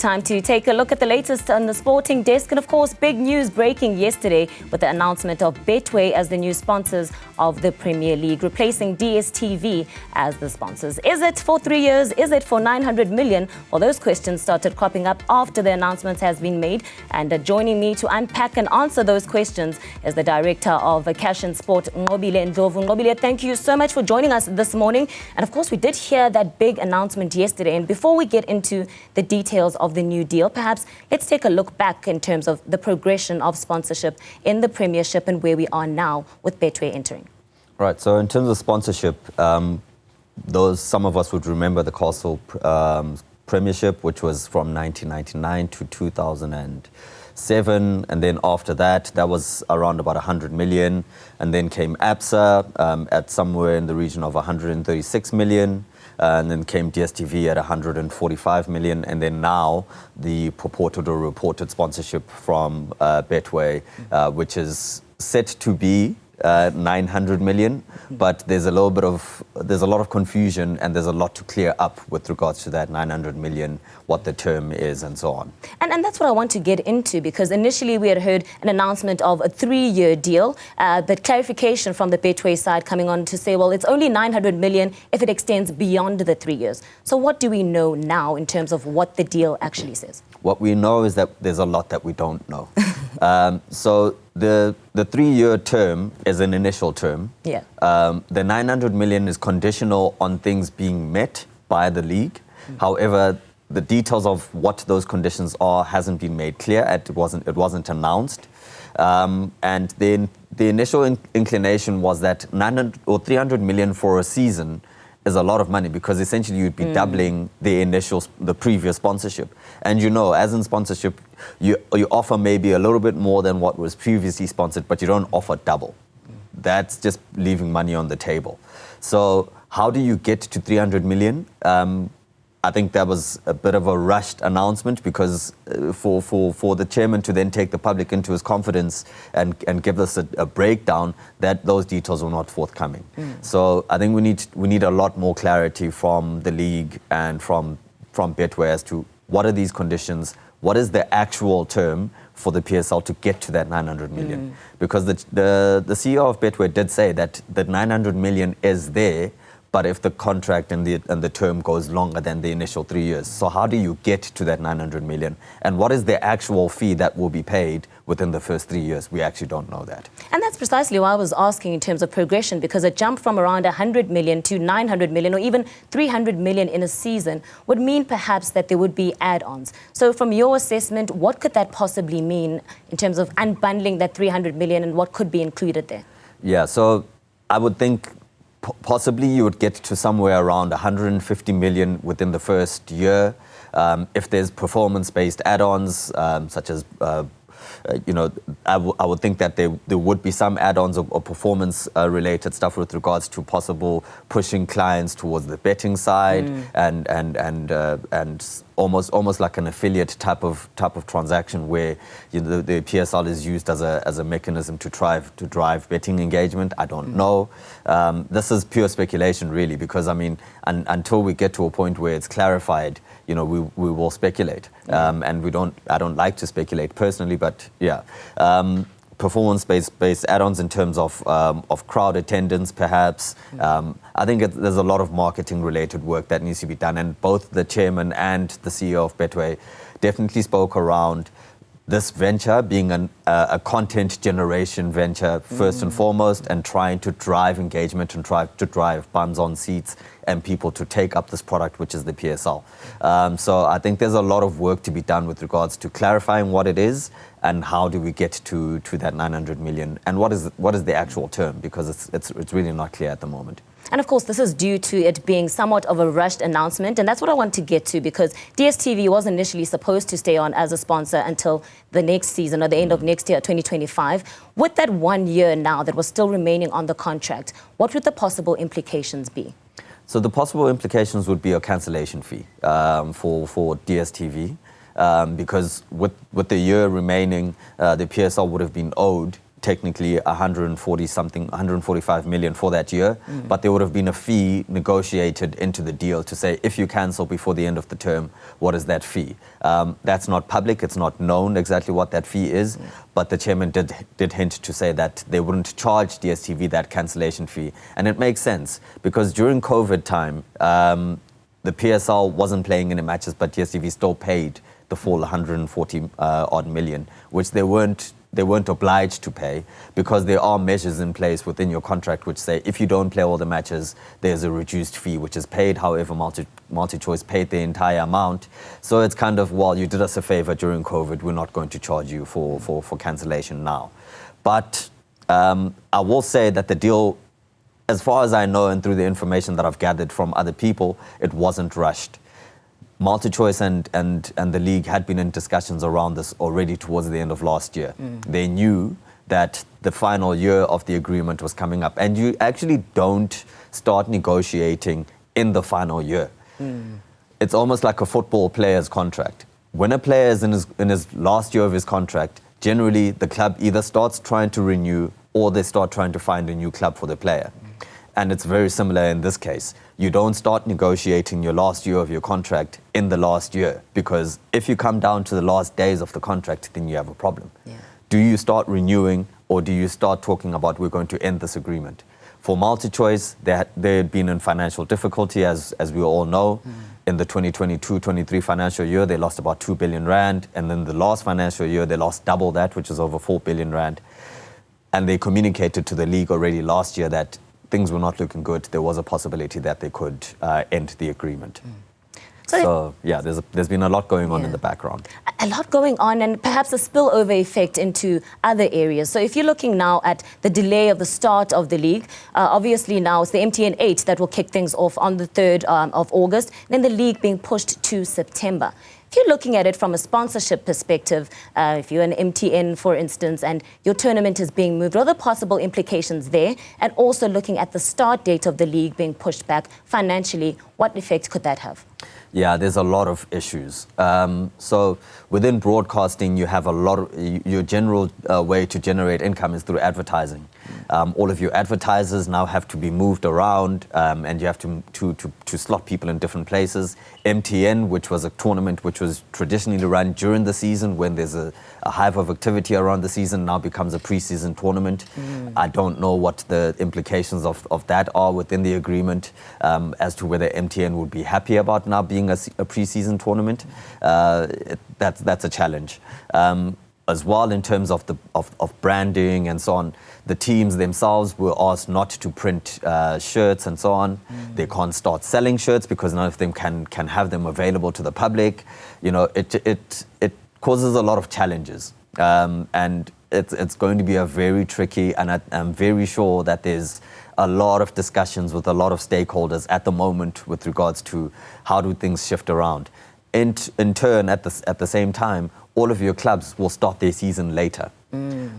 time to take a look at the latest on the sporting desk. And of course, big news breaking yesterday with the announcement of Betway as the new sponsors of the Premier League, replacing DStv as the sponsors. Is it for 3 years? Is it for 900 million? Well, those questions started cropping up after the announcement has been made. And joining me to unpack and answer those questions is the Director of Cash and Sport, Nqobile Ndlovu. Nqobile, thank you so much for joining us this morning. And of course, we did hear that big announcement yesterday. And before we get into the details of the new deal, perhaps let's take a look back in terms of the progression of sponsorship in the Premiership and where we are now with Betway entering. Right, so in terms of sponsorship, some of us would remember the Castle Premiership, which was from 1999 to 2007, and then after that was around about 100 million, and then came ABSA at somewhere in the region of 136 million, and then came DStv at 145 million, and then now the purported or reported sponsorship from Betway, which is set to be 900 million, but there's a lot of confusion and there's a lot to clear up with regards to that 900 million, what the term is and so on. And that's what I want to get into, because initially we had heard an announcement of a 3-year deal, but clarification from the Betway side coming on to say, well, it's only 900 million if it extends beyond the 3 years. So what do we know now in terms of what the deal actually says? What we know is that there's a lot that we don't know. So the 3-year term is an initial term. Yeah. The 900 million is conditional on things being met by the league. However, the details of what those conditions are hasn't been made clear. It wasn't announced. And then the initial inclination was that 900 or 300 million for a season is a lot of money, because essentially you'd be doubling the previous sponsorship. And you know, as in sponsorship, you offer maybe a little bit more than what was previously sponsored, but you don't offer double. That's just leaving money on the table. So how do you get to 300 million? I think that was a bit of a rushed announcement, because for the chairman to then take the public into his confidence and give us a breakdown, that those details were not forthcoming. So I think we need a lot more clarity from the league and from Betway as to what are these conditions, what is the actual term for the PSL to get to that 900 million. Because the CEO of Betway did say that the 900 million is there, but if the contract and the term goes longer than the initial 3 years. So how do you get to that 900 million? And what is the actual fee that will be paid within the first 3 years? We actually don't know that. And that's precisely why I was asking in terms of progression, because a jump from around 100 million to 900 million or even 300 million in a season would mean perhaps that there would be add-ons. So from your assessment, what could that possibly mean in terms of unbundling that 300 million and what could be included there? Yeah, so I would think possibly you would get to somewhere around 150 million within the first year. If there's performance-based add-ons, such as, you know, I would think that there would be some add-ons or performance-related stuff with regards to possible pushing clients towards the betting side and almost like an affiliate type of transaction, where the PSL is used as a mechanism to drive betting engagement. I don't know. This is pure speculation, really, because I mean, until we get to a point where it's clarified, you know, we will speculate, and I don't like to speculate personally, but yeah. Performance-based add-ons in terms of crowd attendance, perhaps. I think there's a lot of marketing-related work that needs to be done, and both the chairman and the CEO of Betway definitely spoke around this venture being a content generation venture first and foremost, and trying to drive engagement and to drive bums on seats and people to take up this product, which is the PSL. So I think there's a lot of work to be done with regards to clarifying what it is and how do we get to that 900 million, and what is the actual term, because it's really not clear at the moment. And of course, this is due to it being somewhat of a rushed announcement. And that's what I want to get to, because DStv was initially supposed to stay on as a sponsor until the next season or the end of next year, 2025. With that 1 year now that was still remaining on the contract, what would the possible implications be? So the possible implications would be a cancellation fee for DStv, because with the year remaining, the PSL would have been owed technically 145 million for that year, but there would have been a fee negotiated into the deal to say, if you cancel before the end of the term, what is that fee? That's not public, it's not known exactly what that fee is, but the chairman did hint to say that they wouldn't charge DStv that cancellation fee. And it makes sense, because during COVID time, the PSL wasn't playing any matches, but DStv still paid the full 140 odd million, which they weren't obliged to pay, because there are measures in place within your contract which say if you don't play all the matches, there's a reduced fee which is paid. However, MultiChoice paid the entire amount. So it's kind of, well, you did us a favor during COVID, we're not going to charge you for cancellation now. But I will say that the deal, as far as I know and through the information that I've gathered from other people, it wasn't rushed. MultiChoice and the league had been in discussions around this already towards the end of last year. They knew that the final year of the agreement was coming up, and you actually don't start negotiating in the final year. It's almost like a football player's contract. When a player is in his last year of his contract, generally the club either starts trying to renew or they start trying to find a new club for the player. And it's very similar in this case. You don't start negotiating your last year of your contract in the last year, because if you come down to the last days of the contract, then you have a problem. Do you start renewing, or do you start talking about we're going to end this agreement? For MultiChoice, they had been in financial difficulty, as we all know. In the 2022-23 financial year, they lost about 2 billion rand. And then the last financial year, they lost double that, which is over 4 billion rand. And they communicated to the league already last year that things were not looking good. There was a possibility that they could end the agreement. So yeah, there's been a lot going on in the background. A lot going on, and perhaps a spillover effect into other areas. So if you're looking now at the delay of the start of the league, obviously now it's the MTN 8 that will kick things off on the 3rd of August, then the league being pushed to September. If you're looking at it from a sponsorship perspective, if you're an MTN, for instance, and your tournament is being moved, what are the possible implications there? And also looking at the start date of the league being pushed back financially, what effect could that have? Yeah, there's a lot of issues. So within broadcasting, you have a lot of, your general way to generate income is through advertising. All of your advertisers now have to be moved around, and you have to slot people in different places. MTN, which was a tournament which was traditionally run during the season when there's a hive of activity around the season, now becomes a pre-season tournament. I don't know what the implications of that are within the agreement, as to whether MTN would be happy about now being a pre-season tournament. That's a challenge. As well, in terms of branding and so on, the teams themselves were asked not to print shirts and so on. They can't start selling shirts because none of them can have them available to the public. You know, it causes a lot of challenges, and it's going to be a very tricky, and I'm very sure that there's a lot of discussions with a lot of stakeholders at the moment with regards to how do things shift around. In turn, at the same time, all of your clubs will start their season later,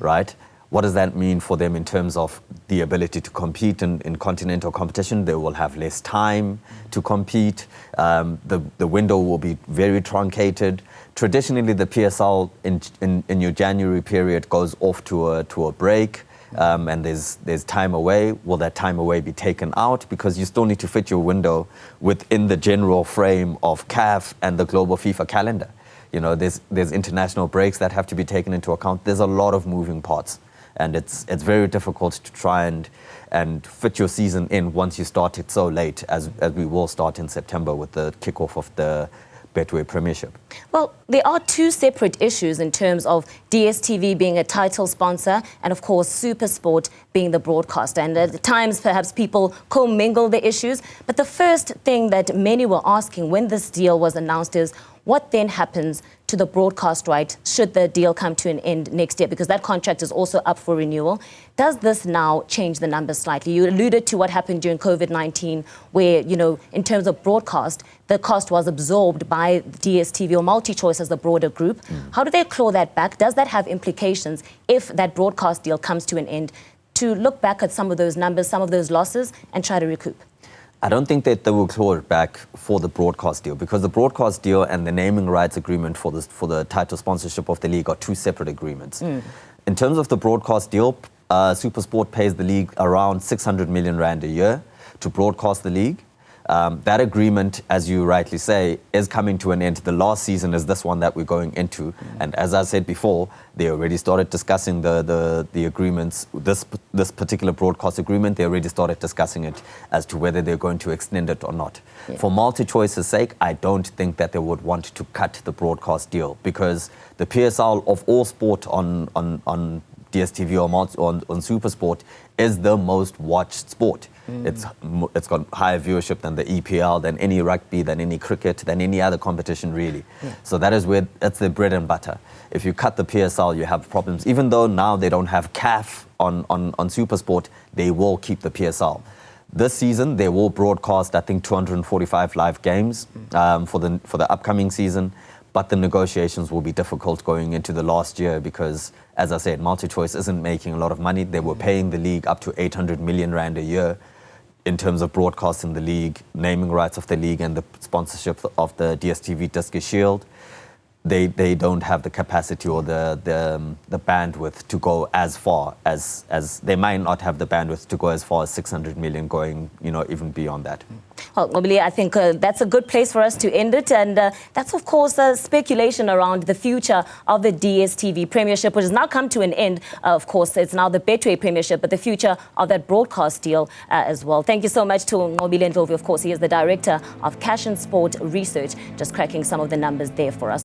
right? What does that mean for them in terms of the ability to compete in continental competition? They will have less time to compete. The window will be very truncated. Traditionally, the PSL in your January period goes off to a break, and there's time away. Will that time away be taken out? Because you still need to fit your window within the general frame of CAF and the global FIFA calendar. You know, there's international breaks that have to be taken into account. There's a lot of moving parts, and it's very difficult to try and fit your season in once you start it so late, as we will start in September with the kickoff of the Betway Premiership. Well, there are two separate issues in terms of DStv being a title sponsor and, of course, SuperSport being the broadcaster. And at times, perhaps people commingle the issues. But the first thing that many were asking when this deal was announced is, what then happens to the broadcast right should the deal come to an end next year? Because that contract is also up for renewal. Does this now change the numbers slightly? You alluded to what happened during COVID-19, where, you know, in terms of broadcast, the cost was absorbed by DStv or MultiChoice as the broader group. How do they claw that back? Does that have implications if that broadcast deal comes to an end, to look back at some of those numbers, some of those losses, and try to recoup? I don't think that they will claw it back for the broadcast deal, because the broadcast deal and the naming rights agreement for the title sponsorship of the league are two separate agreements. In terms of the broadcast deal, SuperSport pays the league around 600 million rand a year to broadcast the league. That agreement, as you rightly say, is coming to an end. The last season is this one that we're going into. And as I said before, they already started discussing the agreements. This particular broadcast agreement, they already started discussing it as to whether they're going to extend it or not. Yeah. For MultiChoice's sake, I don't think that they would want to cut the broadcast deal, because the PSL of all sport on DStv or on SuperSport is the most watched sport. It's got higher viewership than the EPL, than any rugby, than any cricket, than any other competition, really. Yeah. So that is where it's their bread and butter. If you cut the PSL, you have problems. Even though now they don't have CAF on SuperSport, they will keep the PSL. This season, they will broadcast, I think, 245 live games for the upcoming season. But the negotiations will be difficult going into the last year because, as I said, MultiChoice isn't making a lot of money. They were paying the league up to 800 million rand a year in terms of broadcasting the league, naming rights of the league, and the sponsorship of the DStv Discus Shield. They don't have the capacity or the bandwidth to go as far as they might not have the bandwidth to go as far as 600 million, going, even beyond that. Well, Mobile, I think that's a good place for us to end it. And that's, of course, speculation around the future of the DStv Premiership, which has now come to an end. Of course, it's now the Betway Premiership, but the future of that broadcast deal as well. Thank you so much to Mobile Ndlovu. Of course, he is the Director of Cash and Sport Research, just cracking some of the numbers there for us.